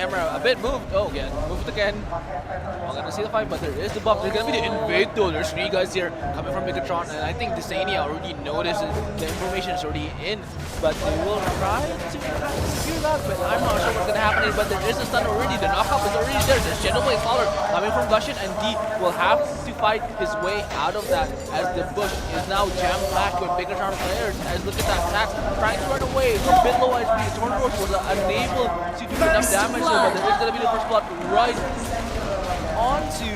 Camera a bit moved. Oh, again. Moved again. Not gonna see the fight, but there is the buff. There's gonna be the invade though. There's 3 guys here coming from Bigetron, and I think Desania already noticed the information is already in. But they will try to secure that, but I'm not sure what's gonna happen here. But there is a stun already. The knockup is already there. There's Shadowblade Scholar coming from Gushin, and D will have to fight his way out of that as the bush is now jam-packed with Bigetron players. As look at that attack, trying to run away. A bit low HP. Tornforce was unable to do enough damage. But there is going to be the first blood right onto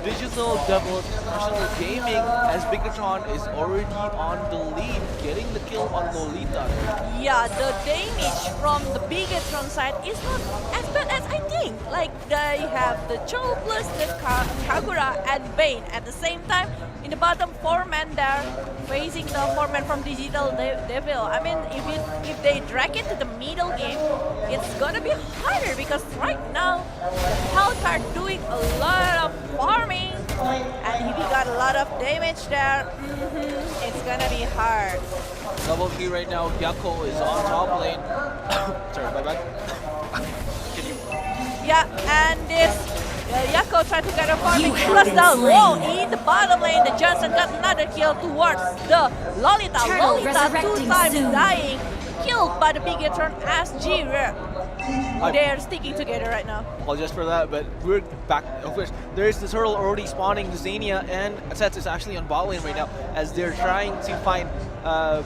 Digital Devils Professional Gaming as Bigetron is already on the lead, getting the kill on Lolita. Yeah, the damage from the Bigetron side is not as bad as I think. Like they have the Cho plus the Kagura and Bane at the same time. In the bottom 4-man there, facing the 4-man from Digital Devil. I mean, if they drag it to the middle game, it's gonna be harder because right now the Hellcard doing a lot of farming, and he got a lot of damage there. It's gonna be hard. Double key right now. Yako is on top lane. Sorry, my bad. Can you? Yeah, and this. Yako tried to get a farming plus down. Whoa, in the bottom lane, the Johnson got another kill towards the Lolita. Lolita 2 times dying, killed by the Bigetron as G. They're sticking together right now. Apologize for that, but we're back. Of course, there is this hurdle already spawning. The Xania and Sets is actually on bot lane right now as they're trying to find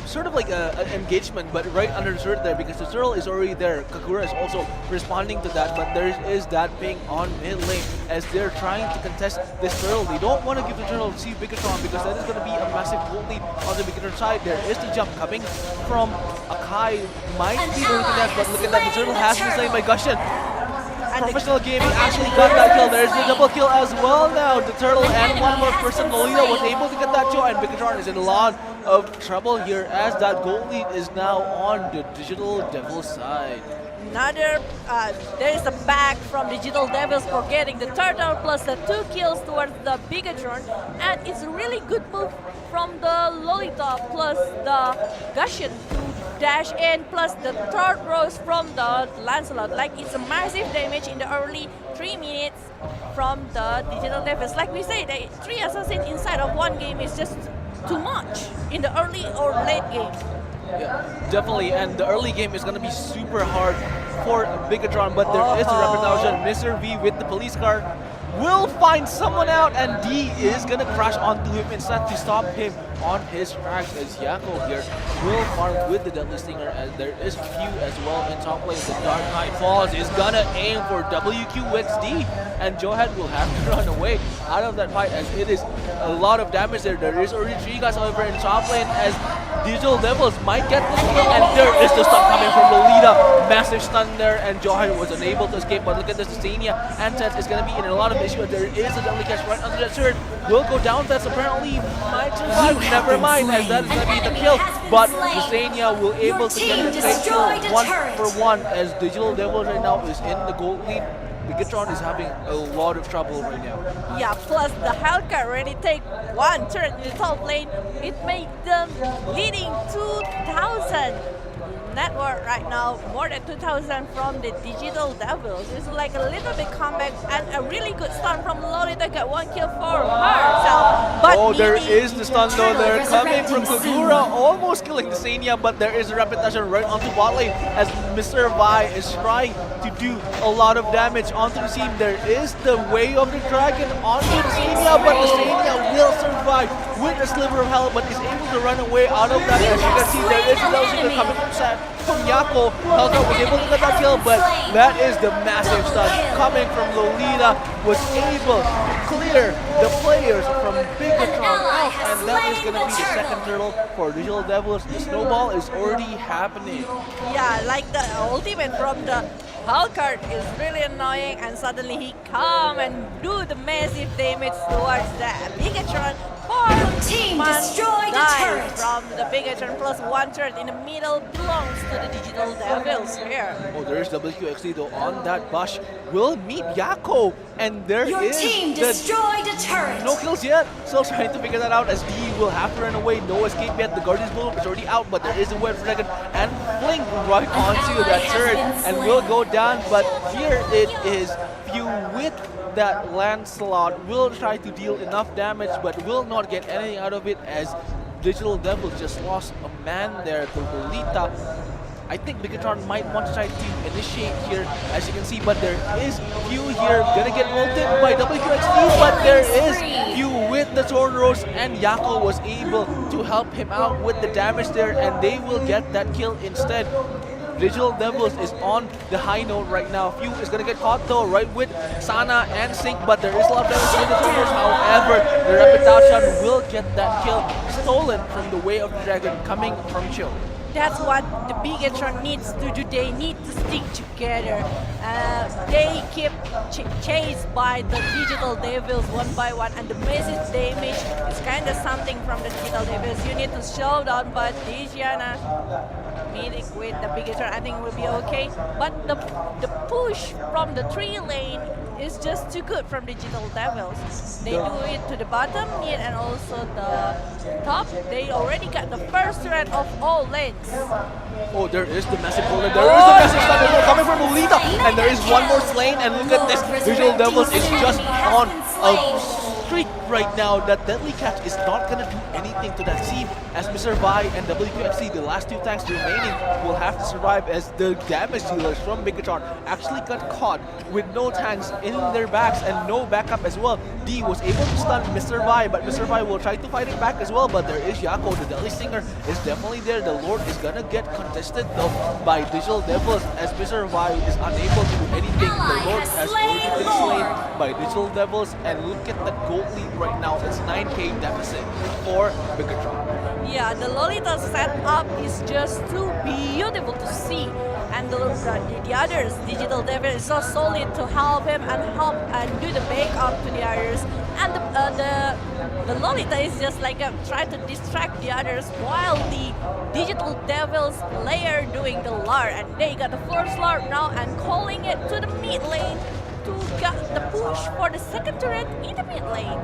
sort of like an engagement, but right under the turret there because the turtle is already there. Kakura is also responding to that, but there is that ping on mid lane as they're trying to contest this turtle. They don't want to give the turtle to Bigetron because that is going to be a massive goal lead on the Bigetron side. There is the jump coming from Akai. Might be able to contest, but look at that. The turtle has been slain by Gushin. Professional Gaming actually got that kill. There's the double kill as well now. The turtle and one more person, Lolita, was able to get that kill, and Bigetron is in a lot of trouble here as that goal lead is now on the Digital Devil side. Another, there is a back from Digital Devils for getting the turtle plus the 2 kills towards the Bigetron, and it's a really good move from the Lolita plus the Gushin to dash in plus the third rose from the Lancelot. Like it's a massive damage in the early 3 minutes from the Digital Devils. Like we say, the 3 assassins inside of 1 game is just too much in the early or late game. Yeah, definitely, and the early game is going to be super hard for Bigetron, but there is a reputation. Mr. V with the police car will find someone out, and D is going to crash onto him instead to stop him on his tracks as Yako here will farm with the Deadly Stinger as there is few as well in top lane. The Dark Knight Falls is going to aim for WQXD, and Johan will have to run away out of that fight as it is a lot of damage there. There is already 3 guys however in top lane as Digital Devils might get this kill, and there is the stun coming from Lolita. Massive stun there, and Johan was unable to escape, but look at this, Xania and Tets is going to be in a lot of issue. There is a deadly catch right under that turret. Will go down, Tets apparently might survive. Never mind, as that is going to be the kill, but Xania will able to get the straight kill 1 for 1 as Digital Devils right now is in the gold lead. Bigetron is having a lot of trouble right now. Yeah, plus the Hellcat already take 1 turret in the top lane. It made them leading 2,000 net worth right now, more than 2,000 from the Digital Devils. It's like a little bit comeback and a really good stun from Lolita, got 1 kill for herself. But there is the stun though, they're coming from Kagura, almost killing the Xania, but there is a reputation right onto bot lane as Mr. Vi is trying to do a lot of damage onto the team. There is the Way of the Dragon onto the Xania, but the Xania will survive with a sliver of health, but is able to run away out of that. As you can see, there is a Delsinger coming from Yako. Helga was able to get that kill, but that is the massive stun coming from Lolita. Was able to clear the players from Bigetron out, and that is going to be the second turtle for Digital Devils. The snowball is already happening. Yeah, like the ultimate from the Hellcard is really annoying, and suddenly he come and do the massive damage towards the Bigetron. Team destroyed a turret from the Bigetron plus 1 turret in the middle belongs to the Digital Devils here. Oh, there is WQXD though on that bush. Will meet Yako, and there Your is team destroyed a turret. no kills yet. Still trying to figure that out as D will have to run away. No escape yet. The Guardian's Bullet is already out, but there is a Web Dragon and fling right onto that turret and will go down. But here it is, Few with that Lancelot will try to deal enough damage but will not get anything out of it as Digital Devils just lost a man there to Lolita. I think Bigetron might want to try to initiate here, as you can see, but there is Few here gonna get ulted by WQXD, but there is Few with the Tornos, and Yako was able to help him out with the damage there, and they will get that kill instead. Digital Devils is on the high note right now. Few is gonna get caught though, right with Sana and Sync, but there is a lot of damage with the Tornos. However, the Reputation will get that kill stolen from the Way of the Dragon coming from Chill. That's what the Bigetron needs to do. They need to stick together. They keep chased by the Digital Devils one by one, and the massive damage is kind of something from the Digital Devils. You need to slow down, but Digiana meeting with the Bigetron, I think will be okay. But the push from the 3 lane is just too good from Digital Devils. They do it to the bottom mid and also the top. They already got the first threat of all lanes. Oh, there is the massive bullet. There is the massive stun coming from Lolita, and there is one more slain. And look at this, Digital Devils is just on a streak right now. That Deadly Catch is not gonna do anything to that team, as Mr. Vi and WQFC, the last 2 tanks remaining, will have to survive as the damage dealers from Bigetron actually got caught with no tanks in their backs and no backup as well. D was able to stun Mr. Vi, but Mr. Vi will try to fight it back as well, but there is Yako, the Deadly Stinger is definitely there. The Lord is gonna get contested though by Digital Devils as Mr. Vi is unable to do anything. The Lord has already been slain by Digital Devils, and look at the gold lead right now. It's 9k deficit for Bigetron. Yeah, the Lolita setup is just too beautiful to see. And the others, Digital Devil is so solid to help him and help and do the backup to the others. And the Lolita is just like try to distract the others while the Digital Devils player doing the lure. And they got the first lure now and calling it to the mid lane to get the push for the second turret in the mid lane.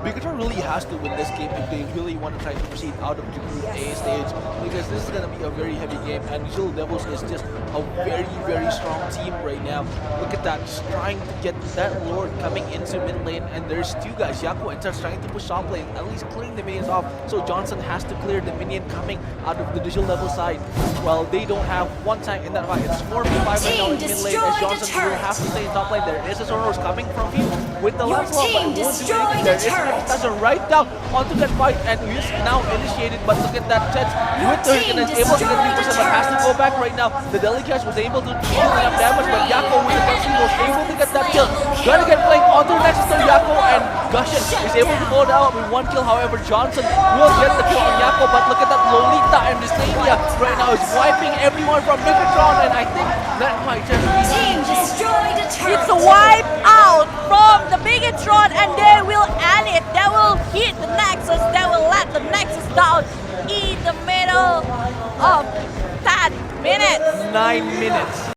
Bigetron really has to win this game if they really want to try to proceed out of the Group A stage, because this is going to be a very heavy game, and Digital Devils is just a very, very strong team right now. Look at that, just trying to get that Lord coming into mid lane, and there's 2 guys, Yako and Touch, trying to push top lane, at least clearing the minions off, so Johnson has to clear the minion coming out of the Digital Devil side. Well, they don't have one tank in that fight. It's 4v5 right now in mid lane, as Johnson will have to stay in top lane. There is a Soros coming from you with the last one, but it won't do anything. There is Reputation right down onto that fight, and is now initiated, but look at that Jets with the Hurricane is able to get 3%, but has to go back right now. The Delicash was able to deal enough damage, but Yako with the Gushin was able to get that kill. Gonna get flanked onto the next to Yako, and Gushin is able to go down with 1 kill. However, Johnson will get the kill on Yako, but look at that Lolita and Dysania right now is wiping everyone from Bigetron, and I think that might just be It's a wipe out from the Bigetron, and they will end it. They will hit the Nexus. They will let the Nexus down in the middle of 10 minutes. 9 minutes.